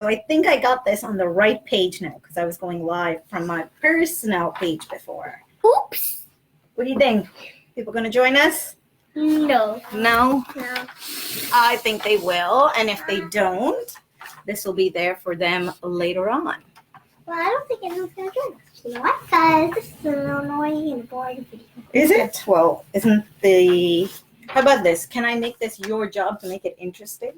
So I think I got this on the right page now because I was going live from my personal page before. Oops. What do you think? People going to join us? No. No? No. I think they will. And if they don't, this will be there for them later on. Well, I don't think anyone's going to join us. You know what, guys? This is an annoying and boring video. Is it? Well, isn't the... How about this? Can I make this your job to make it interesting?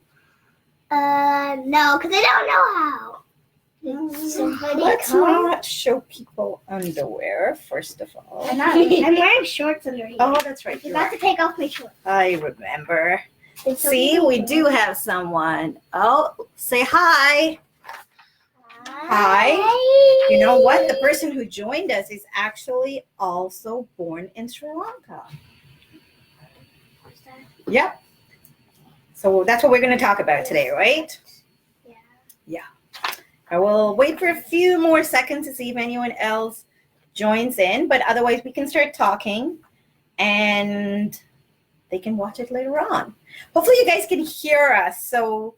No, because I don't know how. Let's not show people underwear, first of all. I'm wearing shorts under here. Oh, that's right. I forgot to take off my shorts. I remember. See, we do have someone. Oh, say hi. Hi. You know what? The person who joined us is actually also born in Sri Lanka. Yep. So that's what we're going to talk about today, right? Yeah. Yeah. I will wait for a few more seconds to see if anyone else joins in, but otherwise we can start talking and they can watch it later on. Hopefully you guys can hear us. So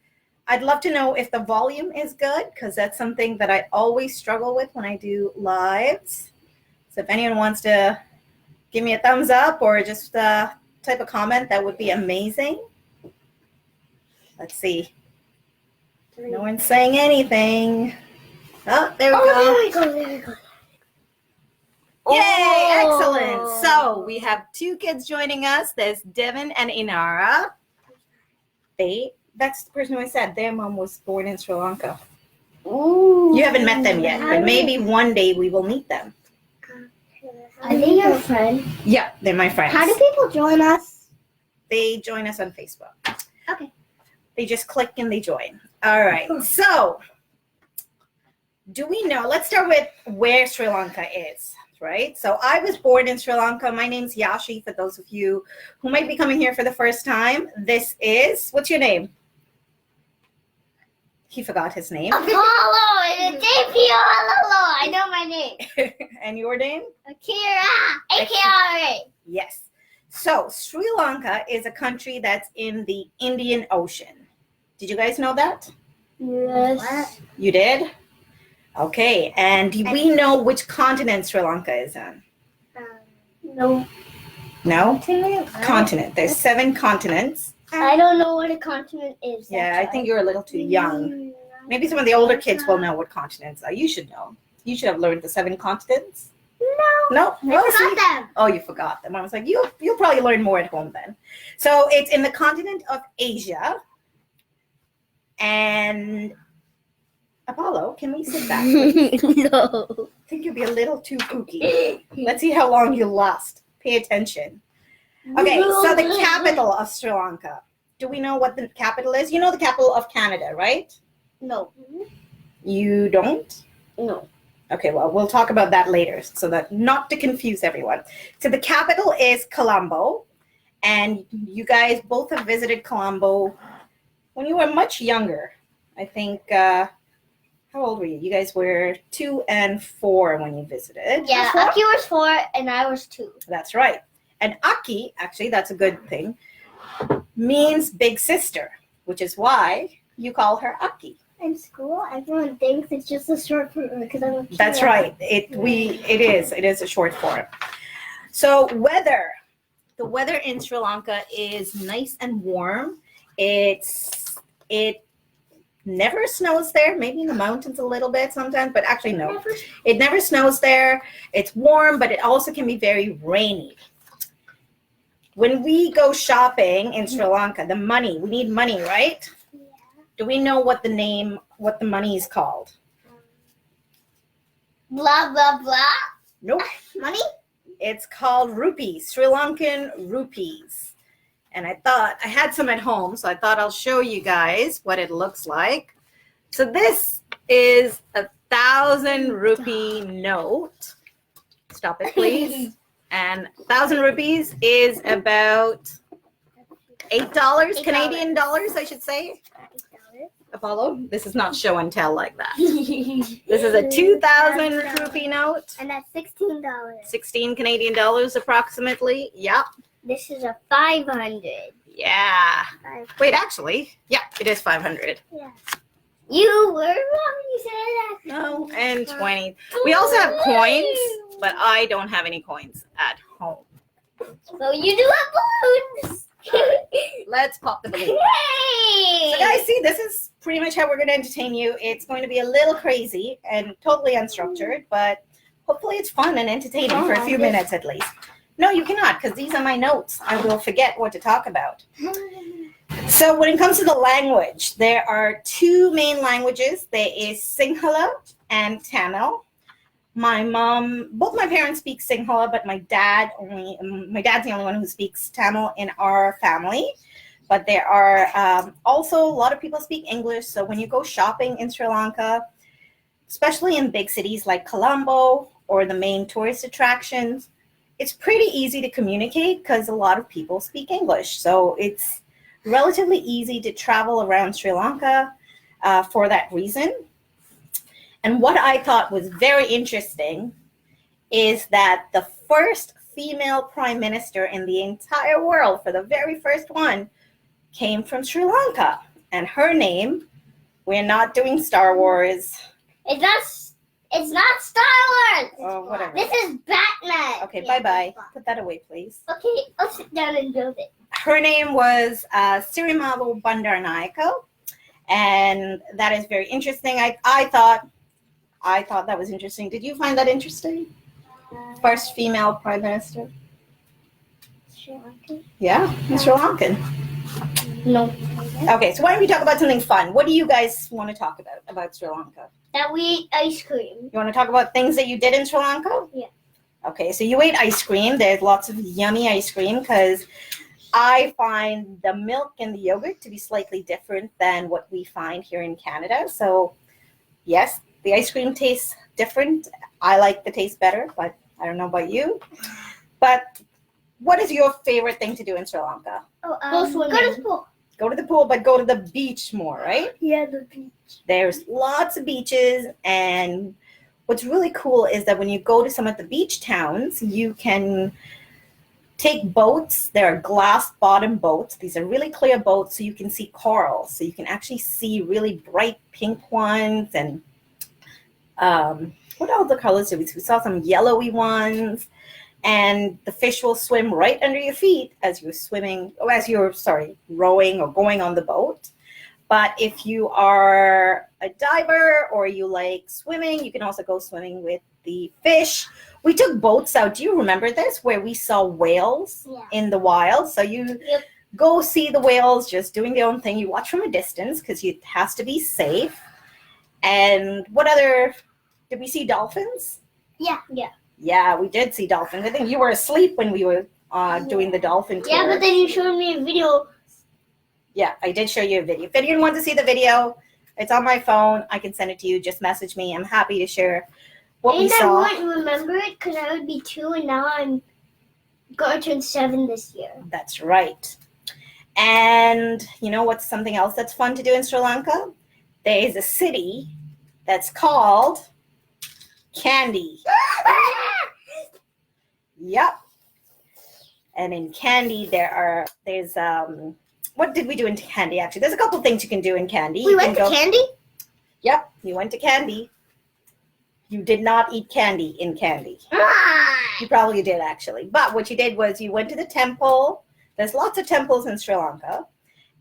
I'd love to know if the volume is good because that's something that I always struggle with when I do lives. So if anyone wants to give me a thumbs up or just type a comment, that would be amazing. Let's see. No one's saying anything. Oh, there we go. There we go. Yay, excellent. So we have two kids joining us. There's Devin and Inara. That's the person who I said their mom was born in Sri Lanka. Ooh. You haven't met them yet, but maybe one day we will meet them. Are they your friend? Yeah, they're my friends. How do people join us? They join us on Facebook. Okay. They just click and they join. All right. So do we know? Let's start with where Sri Lanka is, right? So I was born in Sri Lanka. My name's Yashi, for those of you who might be coming here for the first time. This is, what's your name? He forgot his name. Apollo. It's Apollo. I know my name. And your name? Akira. A-K-R-A. Yes. So Sri Lanka is a country that's in the Indian Ocean. Did you guys know that? Yes. You did? Okay. And do we know which continent Sri Lanka is on? No. No? Continent. There's 7 continents. I don't know what a continent is. Yeah, I think you're a little too young. Maybe some of the older kids will know what continents are. You should know. You should have learned the 7 continents. No? I forgot them. Oh, you forgot them. I was like, you'll probably learn more at home then. So it's in the continent of Asia. And Apollo, can we sit back, please? No. I think you'll be a little too kooky. Let's see how long you last. Pay attention. Okay, so the capital of Sri Lanka. Do we know what the capital is? You know the capital of Canada, right? No. You don't? No. Okay, well, we'll talk about that later so that not to confuse everyone. So the capital is Colombo, and you guys both have visited Colombo when you were much younger. I think, how old were you? You guys were 2 and 4 when you visited. Yeah, Aki was 4 and I was 2. That's right. And Aki, actually, that's a good thing, means big sister, which is why you call her Aki. In school, everyone thinks it's just a short form because I'm a kid. That's right. It is a short form. So the weather in Sri Lanka is nice and warm. It never snows there. Maybe in the mountains a little bit sometimes, but actually no. It never snows there. It's warm, but it also can be very rainy. When we go shopping in Sri Lanka, we need money, right? Do we know what the money is called? Blah, blah, blah. Nope. Money? It's called rupees, Sri Lankan rupees. And I thought, I had some at home, so I thought I'll show you guys what it looks like. So this is 1,000 rupee note. Stop it, please. And 1,000 rupees is about $8, Canadian dollars, I should say. Apollo, this is not show and tell like that. This is a 2,000 rupee note. And that's $16. 16 Canadian dollars approximately. Yep. This is a 500. Yeah. Wait, actually, yeah, it is 500. Yeah. You were wrong when you said that. No, and 20. We also have coins, but I don't have any coins at home. So you do have balloons. Let's pop the balloon. Yay! So guys, see, this is pretty much how we're going to entertain you. It's going to be a little crazy and totally unstructured, but hopefully it's fun and entertaining for a few minutes at least. No, you cannot, because these are my notes. I will forget what to talk about. So when it comes to the language, there are two main languages. There is Sinhala and Tamil. Both my parents speak Sinhala, but my dad's the only one who speaks Tamil in our family. But there are also a lot of people speak English. So when you go shopping in Sri Lanka, especially in big cities like Colombo or the main tourist attractions, it's pretty easy to communicate because a lot of people speak English. So it's relatively easy to travel around Sri Lanka for that reason. And what I thought was very interesting is that the first female prime minister in the entire world, for the very first one, came from Sri Lanka. And her name, we're not doing Star Wars. It's not Star Wars. Or whatever. This is Batman. Okay, bye-bye. Put that away, please. Okay, I'll sit down and build it. Her name was Sri Bandaranaike, and that is very interesting. I thought that was interesting. Did you find that interesting? First female prime minister? Sri Lanka? Yeah, Sri Lankan. No. Okay, so why don't we talk about something fun? What do you guys want to talk about Sri Lanka? That we ate ice cream. You want to talk about things that you did in Sri Lanka? Yeah. Okay, so you ate ice cream. There's lots of yummy ice cream because I find the milk and the yogurt to be slightly different than what we find here in Canada. So, yes, the ice cream tastes different. I like the taste better, but I don't know about you. But what is your favorite thing to do in Sri Lanka? Go to the pool. Go to the pool, but go to the beach more, right? Yeah, the beach. There's lots of beaches, and what's really cool is that when you go to some of the beach towns, you can take boats. There are glass bottom boats. These are really clear boats, so you can see coral. So you can actually see really bright pink ones, and what other colors did we see? We saw some yellowy ones, and the fish will swim right under your feet as you're rowing or going on the boat. But if you are a diver or you like swimming, you can also go swimming with the fish. We took boats out. Do you remember this? Where we saw whales in the wild. So you go see the whales just doing their own thing. You watch from a distance because it has to be safe. And what other, did we see dolphins? Yeah. Yeah, we did see dolphins. I think you were asleep when we were doing the dolphin tour. Yeah, but then you showed me a video. Yeah, I did show you a video. If anyone wants to see the video, it's on my phone. I can send it to you. Just message me. I'm happy to share what we saw. And I wouldn't remember it because I would be 2, and now I'm going to turn 7 this year. That's right. And you know what's something else that's fun to do in Sri Lanka? There is a city that's called Kandy. Yep. And in Kandy, there's what did we do in Kandy, actually? There's a couple things you can do in Kandy. We went to Kandy? Yep, you went to Kandy. You did not eat candy in Kandy. You probably did, actually. But what you did was you went to the temple. There's lots of temples in Sri Lanka.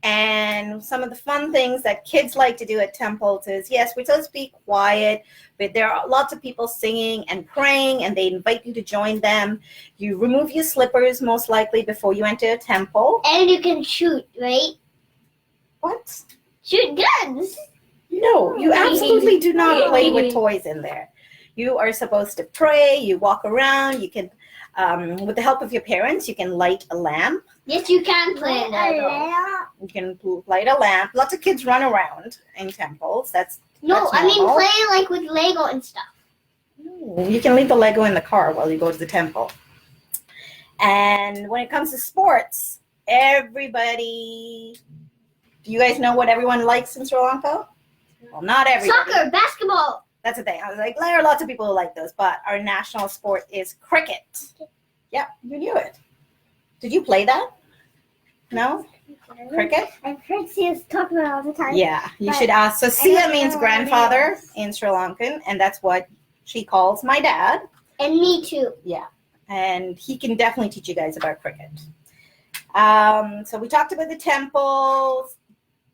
And some of the fun things that kids like to do at temples is, yes, we're supposed to be quiet, but there are lots of people singing and praying, and they invite you to join them. You remove your slippers, most likely, before you enter a temple. And you can shoot, right? What? Shoot guns. No, you absolutely do not play with toys in there. You are supposed to pray. You walk around. You can, with the help of your parents, you can light a lamp. Yes, you can play that. You can light a lamp. Lots of kids run around in temples. That's I mean play like with Lego and stuff. No, you can leave the Lego in the car while you go to the temple. And when it comes to sports, everybody, do you guys know what everyone likes in Sri Lanka? Well, not everybody. Soccer, basketball. That's the thing. I was like, there are lots of people who like those, but our national sport is cricket. Yep, you knew it. Did you play that? No? Cricket? I've heard Sia's talk about it all the time. Yeah, you But should ask. So Sia don't means know what it grandfather is. in Sri Lankan, and that's what she calls my dad. And me too. Yeah, and he can definitely teach you guys about cricket. So we talked about the temples.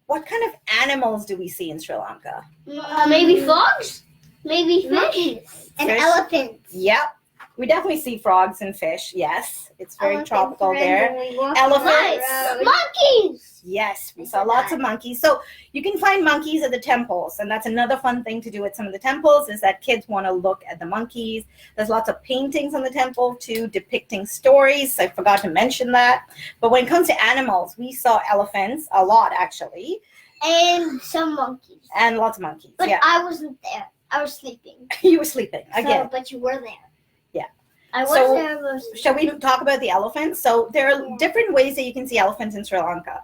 What kind of animals do we see in Sri Lanka? Maybe frogs? Maybe fish? Monkeys. And Fish? elephants. Yep, we definitely see frogs and fish. Yes, it's very Elephants tropical there. randomly walking Elephants. on the road. Monkeys! Yes, we I saw said lots that. of monkeys. So you can find monkeys at the temples, and that's another fun thing to do at some of the temples is that kids want to look at the monkeys. There's lots of paintings on the temple too depicting stories. I forgot to mention that. But when it comes to animals, we saw elephants a lot actually, And some monkeys. and lots of monkeys. But Yeah, I wasn't there. I was sleeping. you were sleeping So, again. but you were there. Yeah. I was So- there. But Shall we talk about the elephants? So there are Yeah. different ways that you can see elephants in Sri Lanka.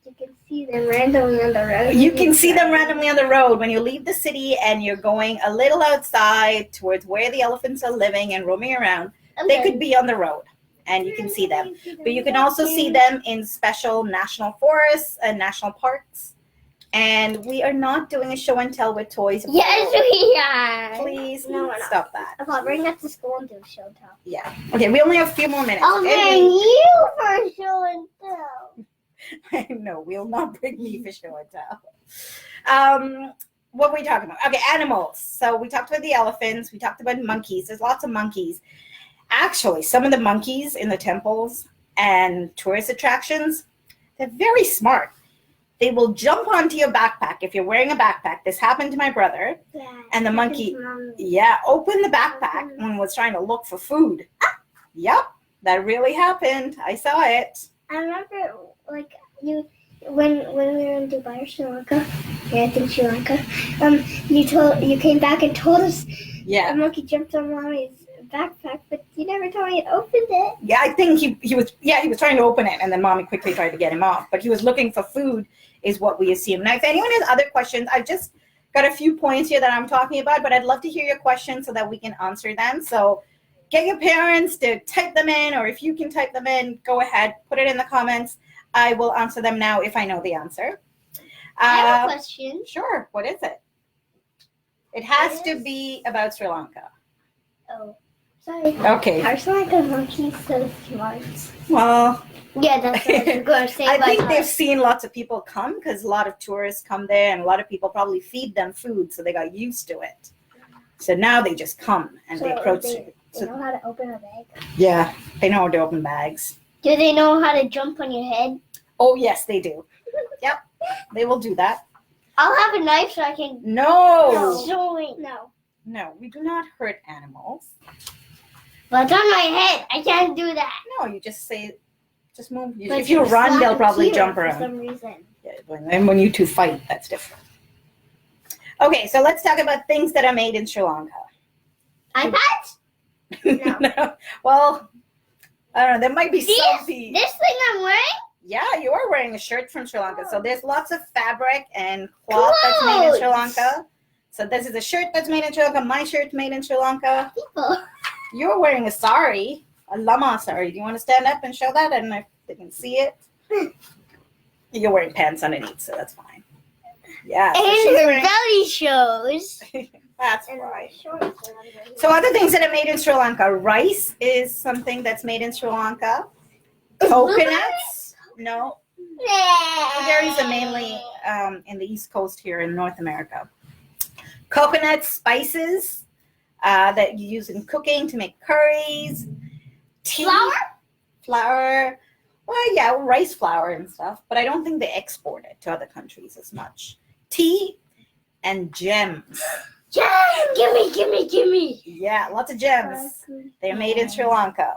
You can see them randomly on the road. You can see them randomly on the road when you leave the city and you're going a little outside towards where the elephants are living and roaming around. They could be on the road and you can see them. But you can also see them in special national forests and national parks. And we are not doing a show and tell with toys. yes, we are. Please No, we're not. stop that. I'll bring that to school and do a show and tell. Yeah. Okay, we only have a few more minutes. I'll Okay, bring you for show and tell. No, we'll not bring me for show and tell. What were we talking about? Okay, animals. So we talked about the elephants. We talked about monkeys. There's lots of monkeys. Actually, some of the monkeys in the temples and tourist attractions, they're very smart. They will jump onto your backpack if you're wearing a backpack. This happened to my brother. Yeah. And the monkey, yeah, opened the backpack when was trying to look for food. Yep, that really happened. I saw it. I remember, like, when we were in Dubai or Sri Lanka. Yeah, I think Sri Lanka. You came back and told us Yeah. the monkey jumped on mommy's backpack, but you never told me it opened it. Yeah, I think he was trying to open it, and then mommy quickly tried to get him off. But he was looking for food, is what we assume. Now, if anyone has other questions, I've just got a few points here that I'm talking about, but I'd love to hear your questions so that we can answer them. So get your parents to type them in, or if you can type them in, go ahead, put it in the comments. I will answer them now if I know the answer. I have a question. Sure, what is it? It has What to is- be about Sri Lanka. Oh. Sorry. Okay, Are Sri Lanka monkeys so smart? well, Yeah, that's what I was going to say. I about think that. they've seen lots of people come because a lot of tourists come there and a lot of people probably feed them food, so they got used to it. So now they just come and they So approach they- you. They So, know how to open a bag. yeah, they know how to open bags. Do they know how to jump on your head? Oh, yes, they do. Yep, they will do that. I'll have a knife so I can. No, Join. No. we do not hurt animals. But it's on my head. I can't do that. No, you just say, just move. But If you Just run, slap they'll a probably Kira jump for around. some reason. Yeah, and when you two fight, that's different. Okay, so let's talk about things that are made in Sri Lanka. iPads? No. Well, I don't know. There might be some people. This thing I'm wearing? Yeah, you are wearing a shirt from Sri Lanka. So there's lots of fabric and cloth that's made in Sri Clothes. Lanka. So this is a shirt that's made in Sri Lanka. My shirt's made in Sri Lanka. People. You're wearing a sari, a lama sari. Do you want to stand up and show that? I don't know if they can see it. You're wearing pants underneath, so that's fine. Yeah. So And she's her wearing- belly shows. that's And right. shorts. So other things that are made in Sri Lanka. Rice is something that's made in Sri Lanka. Coconuts? No. Blueberries are mainly in the East Coast here in North America. Coconuts, spices that you use in cooking to make curries. Tea, flour. Well, yeah, rice flour and stuff, but I don't think they export it to other countries as much. Tea and gems. Gimme. Yeah, lots of gems. They're made in Sri Lanka.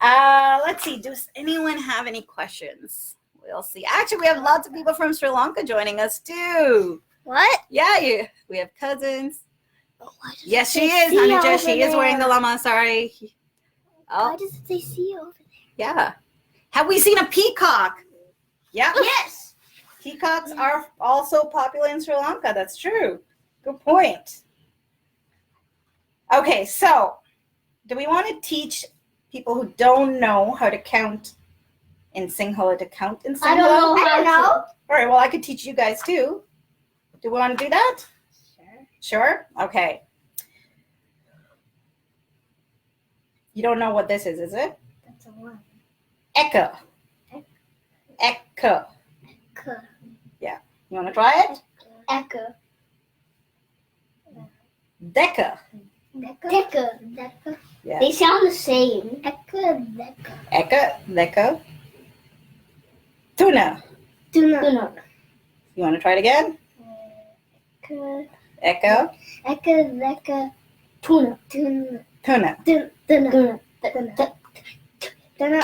Let's see. Does anyone have any questions? We'll see. Actually, we have lots of people from Sri Lanka joining us too. What? Yeah, we have cousins. Oh, why does Yes, it she say is. sea Hanuja, over she is wearing the there? lama. Sorry. Why Oh, does it say see over there? yeah. Have we seen a peacock? Yeah. Yes. Peacocks are also popular in Sri Lanka. That's true. Good point. Okay, so do we want to teach people who don't know how to count in Sinhala to count in Sinhala? I don't know. I don't know. All right, well, I could teach you guys too. Do we want to do that? Sure. Sure? Okay. You don't know what this is it? That's a one. Eka. Eka. K. You want to try it? Eka. Deka. Deka. Deka. Yeah. They sound the same. Eka. Deka. Eka. Deka. Tuna. Tuna. You want to try it again? Eka. Eka. Eka. Deka. Tuna. Tuna. Tuna. Tuna. Tuna. Tuna.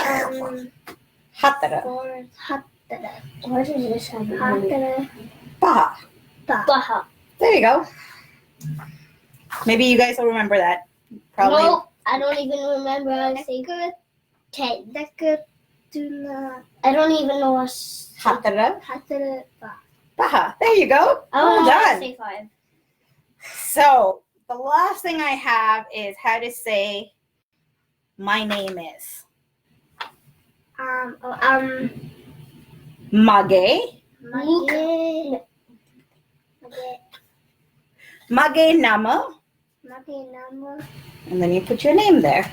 Hatara. Four. Hatara. What does this have? to do with- Hatara. Paha. Baha. There you go. Maybe you guys will remember that. Probably. No, I don't even remember. I say Deka. 10. Deka. Tuna. I don't even know what. Hatara. Hatara. Paha. There you go. I Well don't know how to done. say 5. So the last thing I have is how to say my name is. Mage. Mage. Mage nama. Mage nama. And then you put your name there.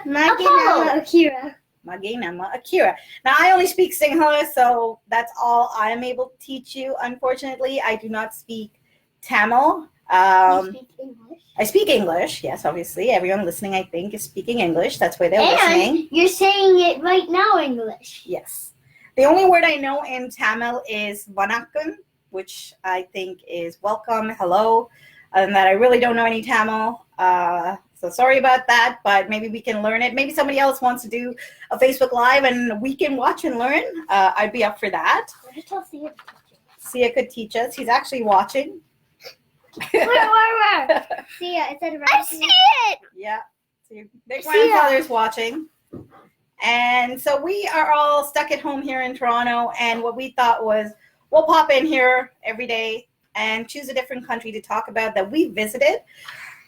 Mage nama Akira. Mage nama Akira. Now I only speak Sinhala, so that's all I'm able to teach you. Unfortunately, I do not speak Tamil. You speak English? I speak English. Yes, obviously. Everyone listening, I think, is speaking English. That's why they're listening. And you're saying it right now, English. Yes. The only word I know in Tamil is vanakkam, which I think is welcome, hello. Other than that, I really don't know any Tamil. So sorry about that, but maybe we can learn it. Maybe somebody else wants to do a Facebook Live and we can watch and learn. I'd be up for that. Sia could teach us. He's actually watching. Where? See ya. It said right. I see it. Yeah. So their grandfather's watching. And so we are all stuck at home here in Toronto. And what we thought was we'll pop in here every day and choose a different country to talk about that we visited.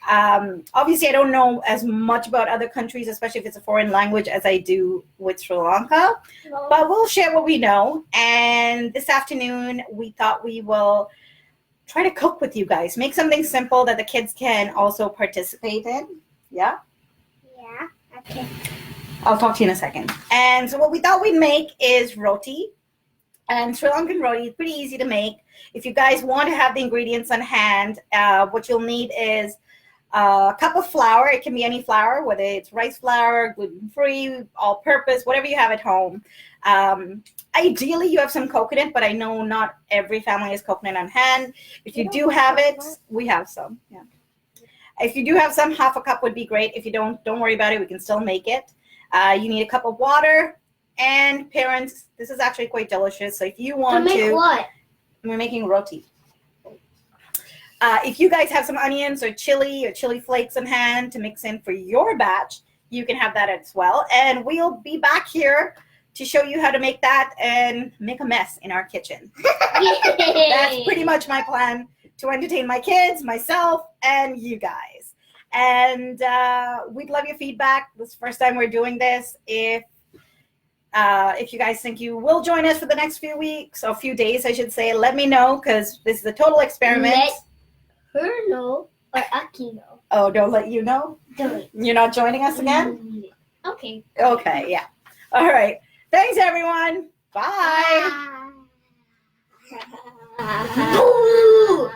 Obviously, I don't know as much about other countries, especially if it's a foreign language, as I do with Sri Lanka. But we'll share what we know. And this afternoon, we thought we will try to cook with you guys. Make something simple that the kids can also participate in. Yeah? Yeah. Okay. I'll talk to you in a second. And so what we thought we'd make is roti. And Sri Lankan roti is pretty easy to make. If you guys want to have the ingredients on hand, what you'll need is a cup of flour. It can be any flour, whether it's rice flour, gluten-free, all-purpose, whatever you have at home. Ideally, you have some coconut, but I know not every family has coconut on hand. If you do have it, we have some. Yeah. If you do have some, half a cup would be great. If you don't worry about it. We can still make it. You need a cup of water. And parents, this is actually quite delicious. So if you want to make what? We're making roti. If you guys have some onions or chili flakes on hand to mix in for your batch, you can have that as well. And we'll be back here to show you how to make that and make a mess in our kitchen. That's pretty much my plan to entertain my kids, myself, and you guys. And we'd love your feedback. This is the first time we're doing this. If you guys think you will join us for the next few weeks, or a few days, I should say, let me know, because this is a total experiment. Let her know, or Aki know. Oh, don't let you know? Don't. You're not joining us again? Okay. Okay, yeah. All right. Thanks, everyone. Bye. Boo!